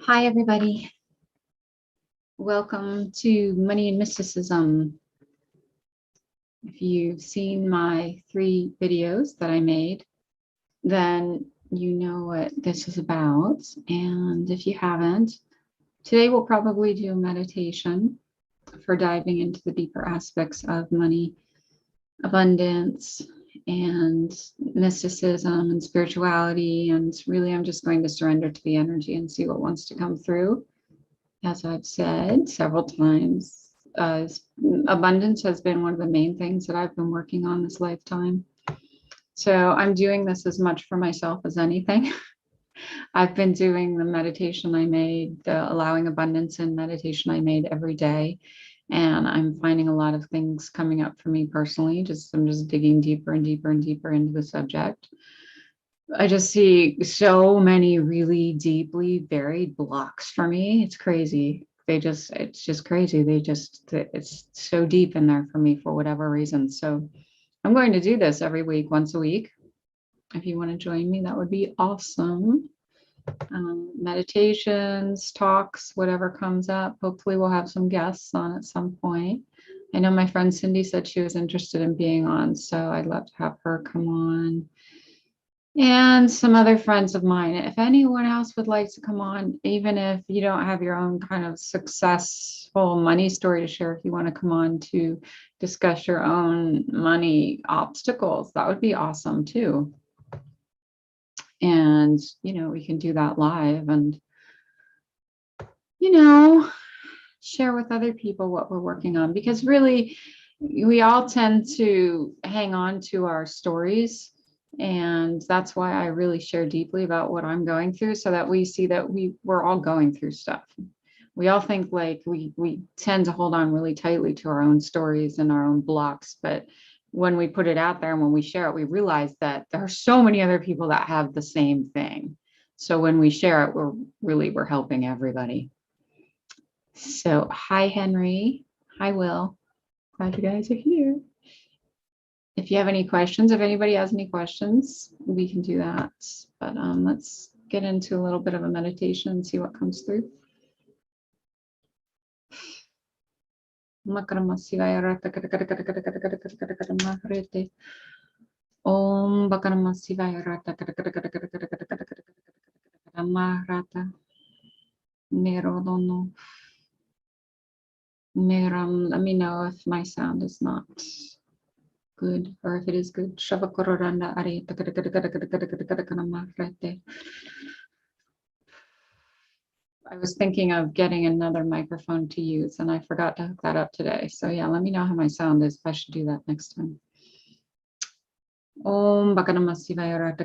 Hi, everybody. Welcome to Money and Mysticism. If you've seen my 3 videos that I made, then you know what this is about. And if you haven't, today we'll probably do a meditation for diving into the deeper aspects of money, abundance, and mysticism and spirituality. And really, I'm just going to surrender to the energy and see what wants to come through. As I've said several times, abundance has been one of the main things that I've been working on this lifetime. So I'm doing this as much for myself as anything. I've been doing the meditation I made, the allowing abundance in meditation I made every day. And I'm finding a lot of things coming up for me personally. I'm just digging deeper and deeper and deeper into the subject. I just see so many really deeply buried blocks for me. It's crazy. It's just crazy. It's so deep in there for me for whatever reason. So I'm going to do this every week, once a week. If you want to join me, that would be awesome. Meditations, talks, whatever comes up. Hopefully we'll have some guests on at some point. I know my friend Cindy said she was interested in being on, so I'd love to have her come on. And some other friends of mine. If anyone else would like to come on, even if you don't have your own kind of successful money story to share, if you want to come on to discuss your own money obstacles, that would be awesome too. And, we can do that live and, share with other people what we're working on, because really we all tend to hang on to our stories. And that's why I really share deeply about what I'm going through, so that we see that we're all going through stuff. We all think like we tend to hold on really tightly to our own stories and our own blocks. But when we put it out there and when we share it, we realize that there are so many other people that have the same thing. So when we share it, we're helping everybody. So hi, Henry. Hi, Will. Glad you guys are here. If you have any questions, if anybody has any questions, we can do that. But let's get into a little bit of a meditation and see what comes through. Om Merodono. Meram, let me know if my sound is not good, or if it is good. I was thinking of getting another microphone to use, and I forgot to hook that up today. So yeah, let me know how my sound is, if I should do that next time. Om Bakanama Sivaya.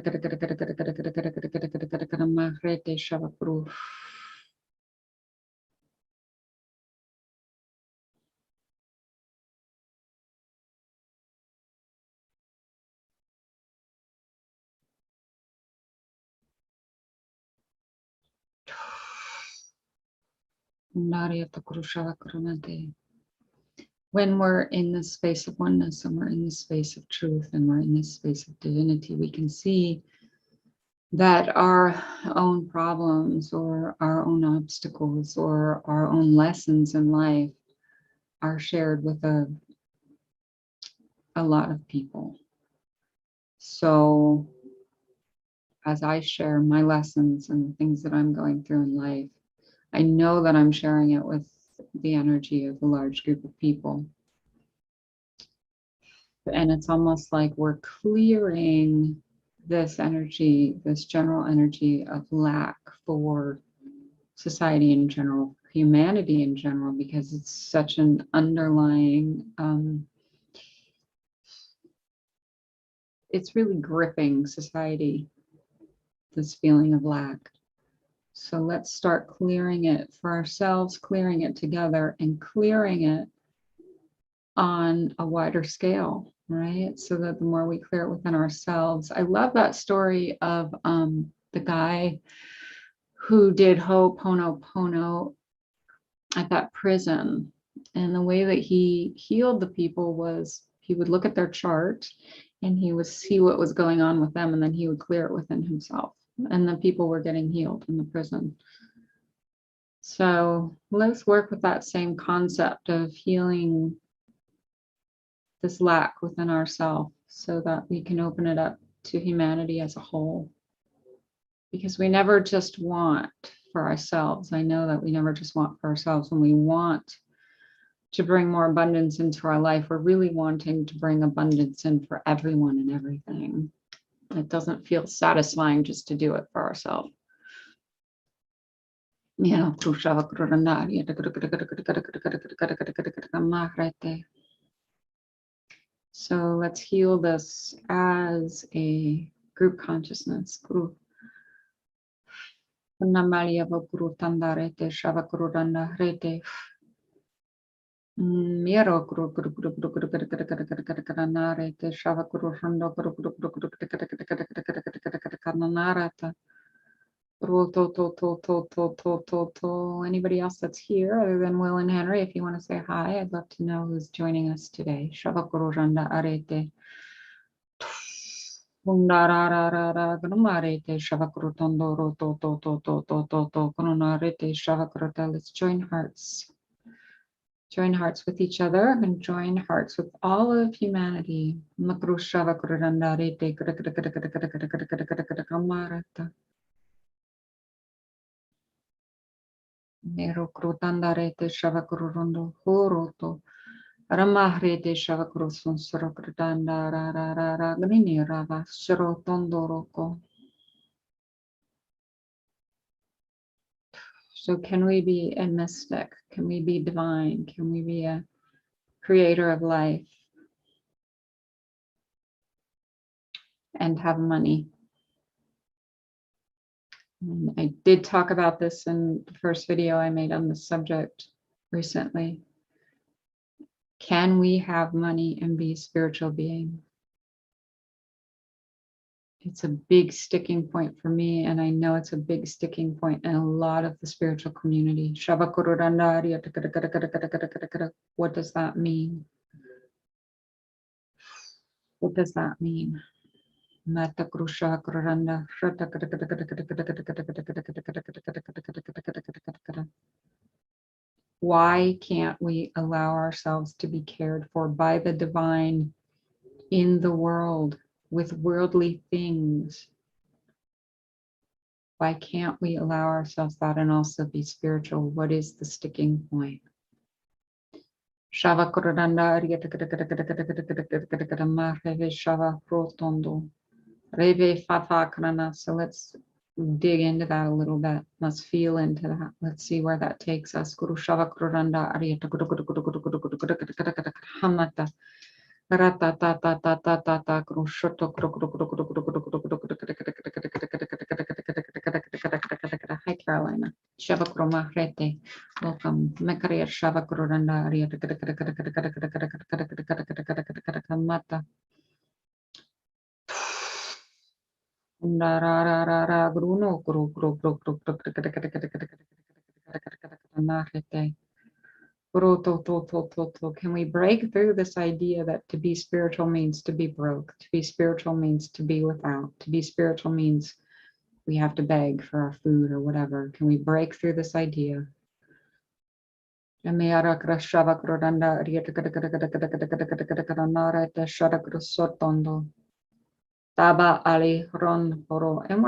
When we're in this space of oneness, and we're in this space of truth, and we're in this space of divinity, we can see that our own problems or our own obstacles or our own lessons in life are shared with a lot of people. So as I share my lessons and the things that I'm going through in life, I know that I'm sharing it with the energy of a large group of people. And it's almost like we're clearing this energy, this general energy of lack for society in general, humanity in general, because it's such an underlying, it's really gripping society, this feeling of lack. So let's start clearing it for ourselves, clearing it together, and clearing it on a wider scale, right? So that the more we clear it within ourselves. I love that story of the guy who did Ho'oponopono at that prison. And the way that he healed the people was he would look at their chart and he would see what was going on with them, and then he would clear it within himself. And the people were getting healed in the prison. So let's work with that same concept of healing this lack within ourselves so that we can open it up to humanity as a whole. Because we never just want for ourselves. I know that we never just want for ourselves. When we want to bring more abundance into our life, we're really wanting to bring abundance in for everyone and everything. It doesn't feel satisfying just to do it for ourselves. You know, so let's heal this as a group consciousness. Miro guru guru guru guru guru guru guru guru guru guru guru narete shava guru hondo guru guru guru guru guru guru guru guru guru guru guru guru guru narata ro to to to to to to to to. Anybody else that's here other than Will and Henry, if you want to say hi, I'd love to know who's joining us today. Shava guru randa arete hundararara guru marete shava guru tondo ro to to to to to to to guru narete shava guru. Let's join hearts. Join hearts with each other and join hearts with all of humanity. Nero crutandarete shavakurundo horoto. Ramahrete shavakurusun sorokratanda rara grini rava shirotondoroko. So can we be a mystic? Can we be divine? Can we be a creator of life and have money? And I did talk about this in the first video I made on this subject recently. Can we have money and be a spiritual being? It's a big sticking point for me, and I know it's a big sticking point in a lot of the spiritual community. What does that mean? What does that mean? Why can't we allow ourselves to be cared for by the divine in the world with worldly things? Why can't we allow ourselves that and also be spiritual? What is the sticking point? So let's dig into that a little bit. Let's feel into that. Let's see where that takes us. Hi Carolina. Shavakroma welcome. Mekaria Shavakuranda Mata. Bruno Can we break through this idea that to be spiritual means to be broke, to be spiritual means to be without, to be spiritual means we have to beg for our food or whatever? Can we break through this idea? And we're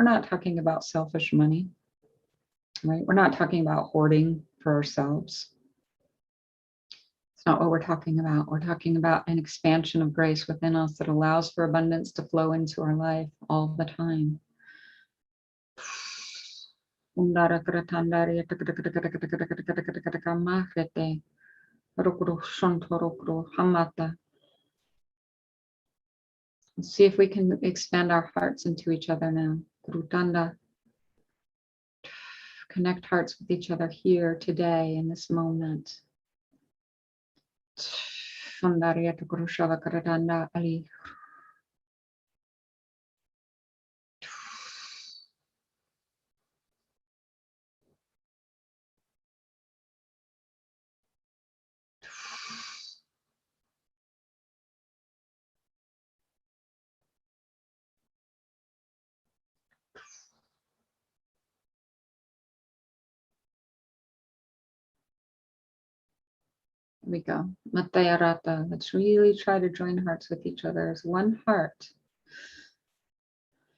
not talking about selfish money, right? We're not talking about hoarding for ourselves. It's not what we're talking about. We're talking about an expansion of grace within us that allows for abundance to flow into our life all the time. Let's see if we can expand our hearts into each other now. Connect hearts with each other here today in this moment. we go. Matayarata. Let's really try to join hearts with each other as one heart.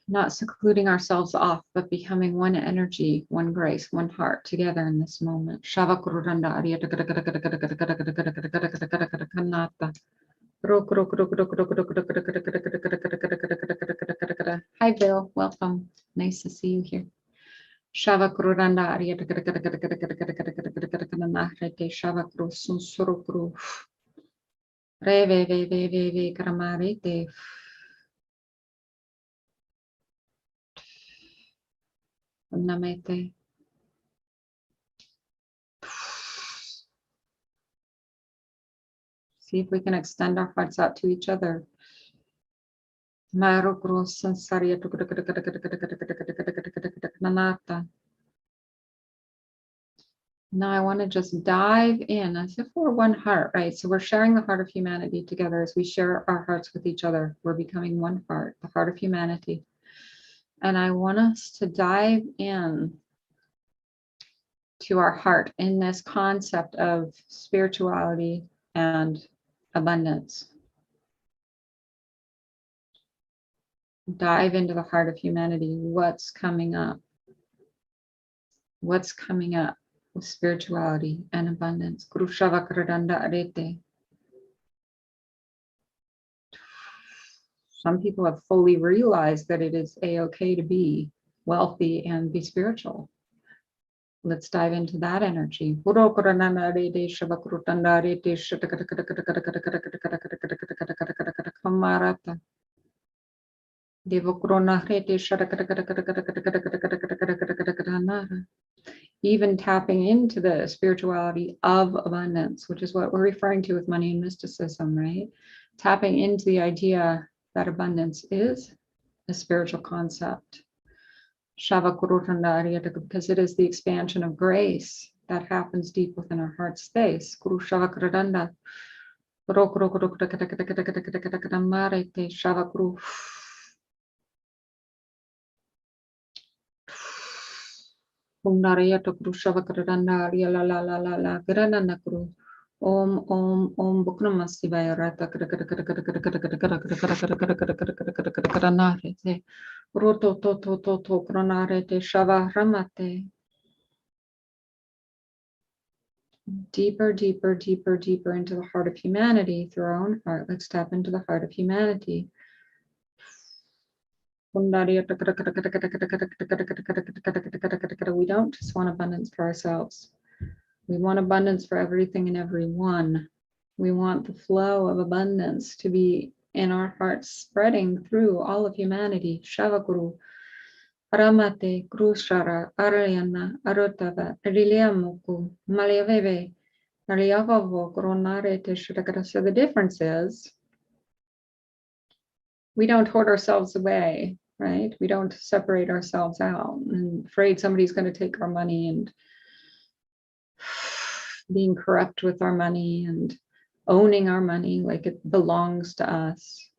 Not secluding ourselves off, but becoming one energy, one grace, one heart together in this moment. Shavakuranda Ariyata. Hi, Bill. Welcome. Nice to see you here. Shavakuranda Ariyata. Shavakru Sunsurukru. Reve Veve Karamarite. Namete. See if we can extend our hearts out to each other. Now I want to just dive in as if we're one heart, right? So we're sharing the heart of humanity together as we share our hearts with each other. We're becoming one heart, the heart of humanity. And I want us to dive in to our heart in this concept of spirituality and abundance. Dive into the heart of humanity. What's coming up? What's coming up with spirituality and abundance? Some people have fully realized that it is a-okay to be wealthy and be spiritual. Let's dive into that energy. Even tapping into the spirituality of abundance, which is what we're referring to with money and mysticism, right? Tapping into the idea that abundance is a spiritual concept. Because it is the expansion of grace that happens deep within our heart space. Om Om Buknama Sivaya Rata Roto to Kronarete Shava Ramate. Deeper, deeper, deeper, deeper into the heart of humanity through our own heart. Let's tap into the heart of humanity. We don't just want abundance for ourselves. We want abundance for everything and everyone. We want the flow of abundance to be in our hearts, spreading through all of humanity. Shavaguru, Aramate, Krushara, Arayana, Arotava, Riliamuku, Maliaveve, Mariavavo, Gronarete, Shudakara. So the difference is we don't hoard ourselves away, right? We don't separate ourselves out and afraid somebody's going to take our money and being corrupt with our money and owning our money like it belongs to us.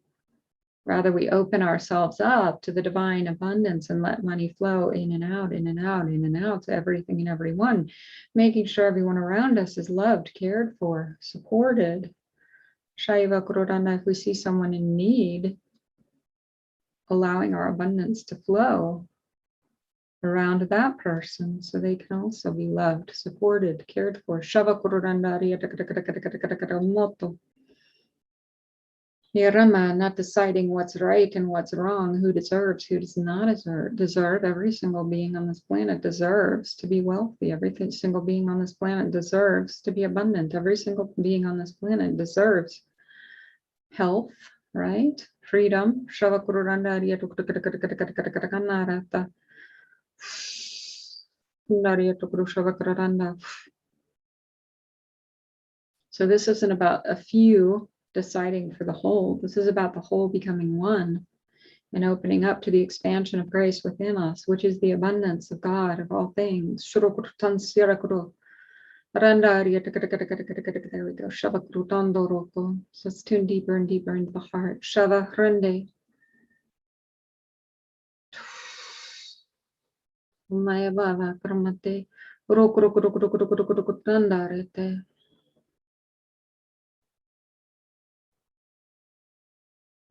Rather, we open ourselves up to the divine abundance and let money flow in and out, in and out, in and out to everything and everyone, making sure everyone around us is loved, cared for, supported. Shaiva Kurorana, if we see someone in need, allowing our abundance to flow around that person so they can also be loved, supported, cared for. Shava Kuroranda Moto. Hirama, not deciding what's right and what's wrong, who deserves, who does not deserve. Every single being on this planet deserves to be wealthy. Every single being on this planet deserves to be abundant. Every single being on this planet deserves health, right? Freedom. So this isn't about a few deciding for the whole. This is about the whole becoming one and opening up to the expansion of grace within us, which is the abundance of God of all things. There we go. So it's tuned deeper and deeper into the heart. Shava Hrende. Maya Bava Kramate.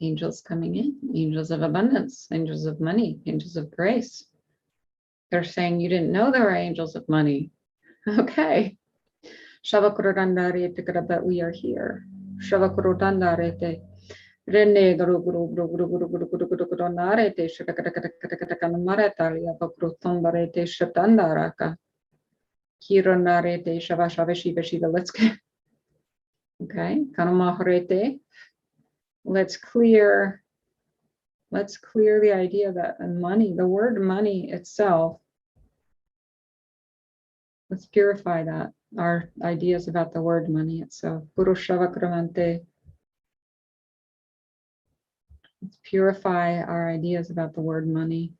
angels coming in, angels of abundance, angels of money, angels of grace. They're saying you didn't know there were angels of money. Okay. But we are here. Rene guru guru guru guru guru guru guru guru guru narete shakatakatakatakatakana maratalia bakrutombarete shatandaraka. Kironarete shavashava shiva shiva. Let's go. Okay. Kanamaharete. Let's clear the idea that money, the word money itself, let's purify that, our ideas about the word money itself. Guru Shavakramante. Let's purify our ideas about the word money.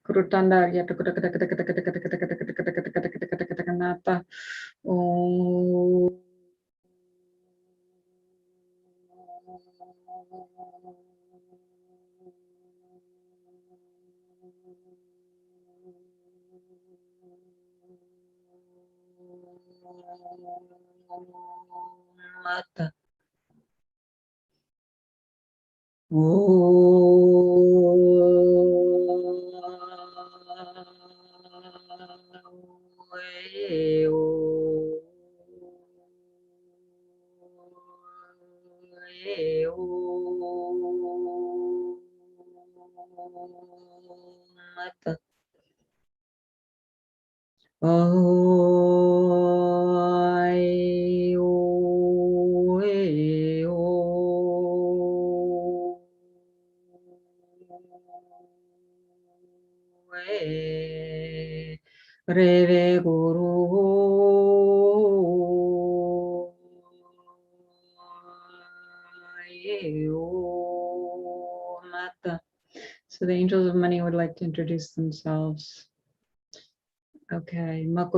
Reve Guru Mata. So the angels of money would like to introduce themselves. Okay. So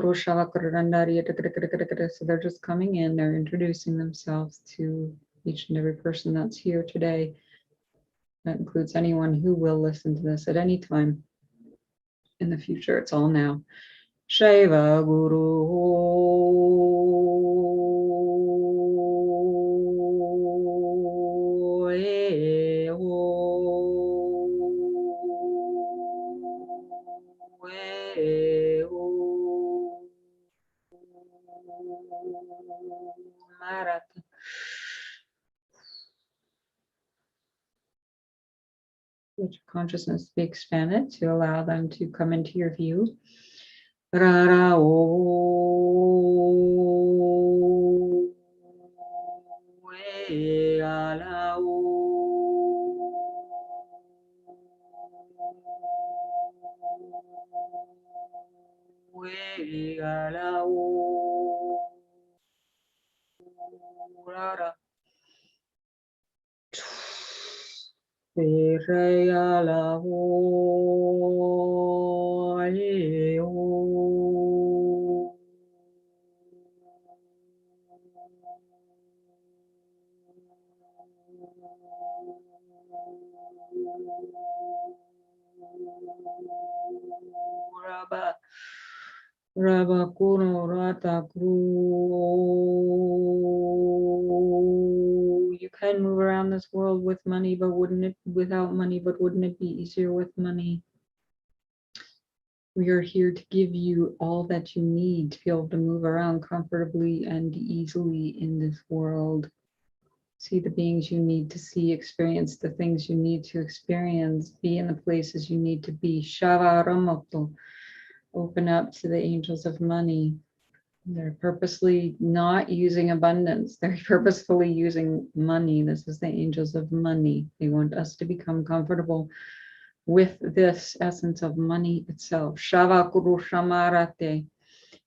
they're just coming in, they're introducing themselves to each and every person that's here today. That includes anyone who will listen to this at any time in the future. It's all now. Shaiva Guru Maratha. Let your consciousness be expanded to allow them to come into your view. Rara o we ala o we ala o rara we ala o ali o Raba Kuno Rata Kru. You can move around this world with money, but wouldn't it without money, but wouldn't it be easier with money? We are here to give you all that you need to be able to move around comfortably and easily in this world. See the beings you need to see, experience the things you need to experience, be in the places you need to be. Shava Ramoto. Open up to the angels of money. They're purposely not using abundance. They're purposefully using money. This is the angels of money. They want us to become comfortable with this essence of money itself. Shava Kuru Shamarate.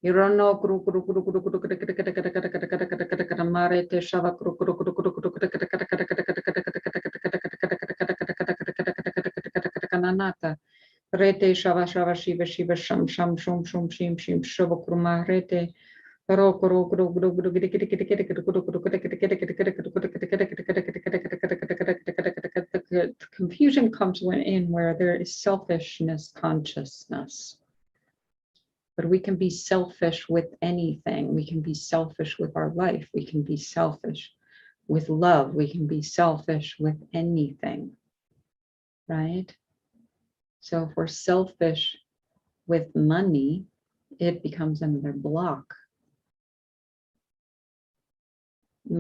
Irono Kuru Kuru Kuru Kuru Kuru Marete Shava Kuru Kuru Kuru Kuru Kuru Kananata. Rete Shava Shava Shiva Shiva Sham Sham Shum Shum Shim Shim Shava Kurma Rete. The confusion comes in where there is selfishness consciousness. But we can be selfish with anything. We can be selfish with our life. We can be selfish with love. We can be selfish with anything, right? So if we're selfish with money, it becomes another block. We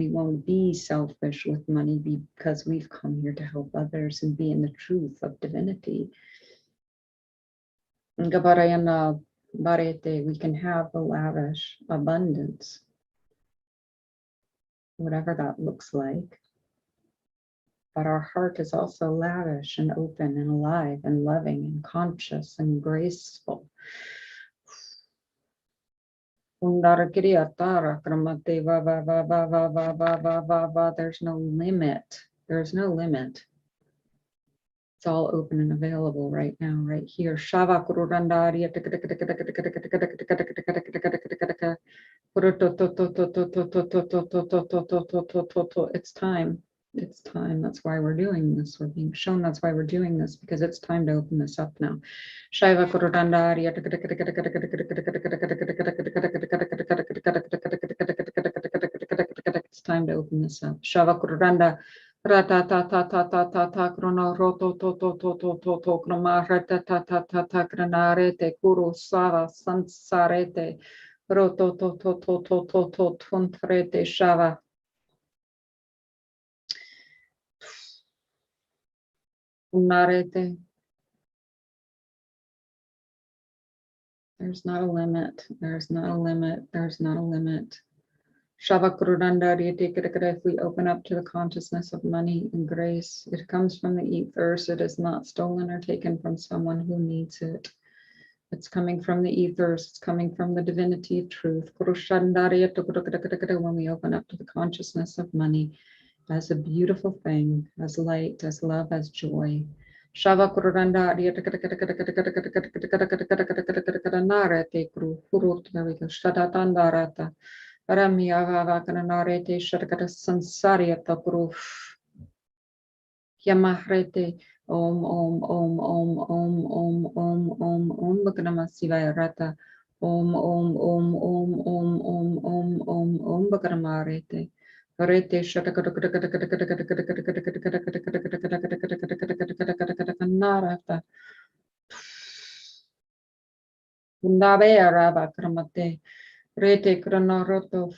won't be selfish with money because we've come here to help others and be in the truth of divinity. We can have a lavish abundance, whatever that looks like. But our heart is also lavish and open and alive and loving and conscious and graceful. There's no limit. There's no limit. It's all open and available right now, right here. It's time. It's time. That's why we're doing this. We're being shown that's why we're doing this, because it's time to open this up now. It's time to open this up. Rata ta ta ta ta ta ta krono roto to to to to to to kroma rata ta ta ta ta kranarete kuru sava sansarete roto to to to to to to tuntrete shava. Narete. There's not a limit. There's not a limit. There's not a limit. If we open up to the consciousness of money and grace, it comes from the ethers. It is not stolen or taken from someone who needs it. It's coming from the ethers. It's coming from the divinity of truth. When we open up to the consciousness of money as a beautiful thing, as light, as love, as joy. There we go. Ramyavakanarete Shatakata Sansarya Tapuru Yamahrete Om Om Om Om Om Om Om Om Om Bakanama Sivaya Rata Om Om Om Om Om Om Om Om Om Bakanamarete Rete Shatakata Navera Bakramate Rete Kranoroto.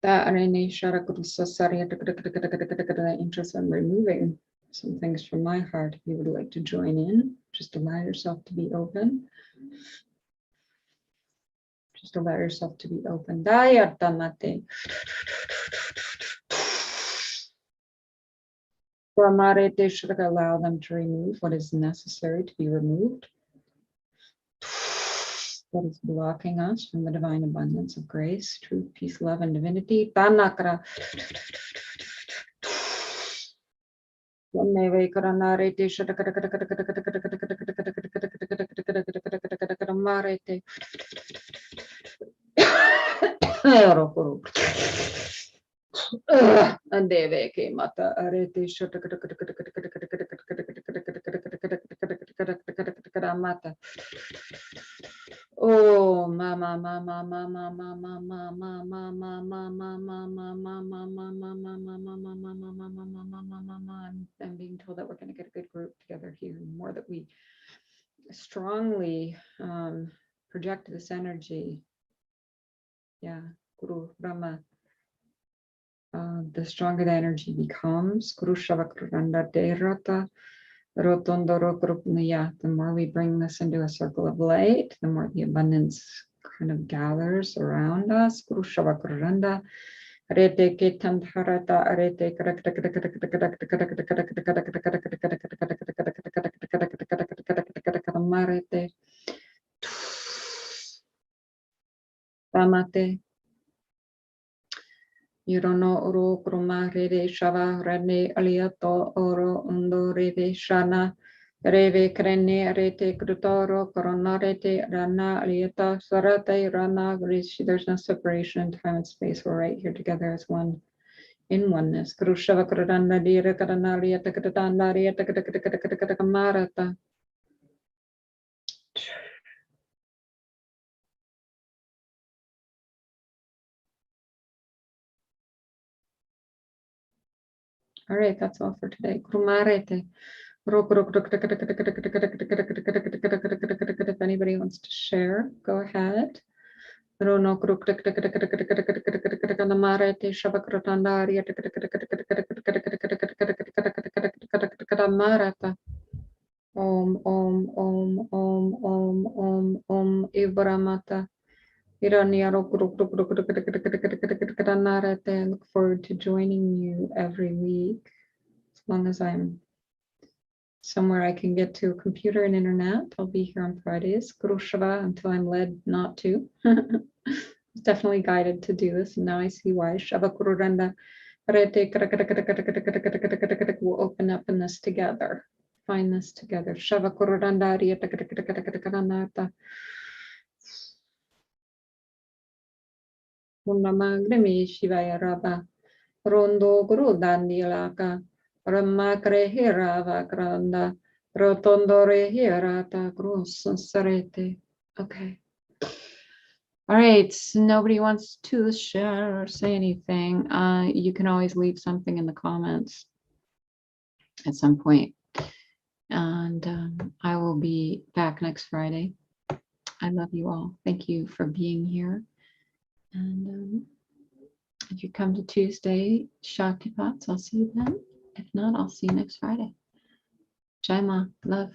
That interest in removing some things from my heart. If you would like to join in, just allow yourself to be open. Just allow yourself to be open. Allow them to remove what is necessary to be removed. What is blocking us from the divine abundance of grace, truth, peace, love, and divinity. Andeve che mata arete mata. Oh, mama, mama, mama, mama, mama, mama, mama, mama, mama, mama, mama, mama. I'm being told that we're going to get a good group together here. The more that we strongly project this energy, yeah, Guru Brahma. The stronger the energy becomes, the more we bring this into a circle of light, the more the abundance kind of gathers around us. Yurono oro kroma rede shava rene aliato oro undo rede shana reve krene rete krutoro korona rete rana aliata sarate rana grish. There's no separation in time and space. We're right here together as one in oneness. Krushava krudanda dira karana aliata kratanda riata marata. All right, that's all for today. Krumarete. If anybody wants to share, go ahead. Om Om Om Om Om Om Om Ibramata. I look forward to joining you every week, as long as I'm somewhere I can get to a computer and internet. I'll be here on Fridays, until I'm led not to. I was definitely guided to do this, and now I see why. We'll open up in this together. Find this together. Shavakurandariya. Unamagrami Shivaya Rabba. Rondo Guru Dandilaka. Ramakre Hirava Granda. Rotondore Hirata Cruz Sarete. Okay. All right, nobody wants to share or say anything. You can always leave something in the comments at some point. And I will be back next Friday. I love you all. Thank you for being here. And if you come to Tuesday, Shakti Pots, I'll see you then. If not, I'll see you next Friday. Jai Ma, love.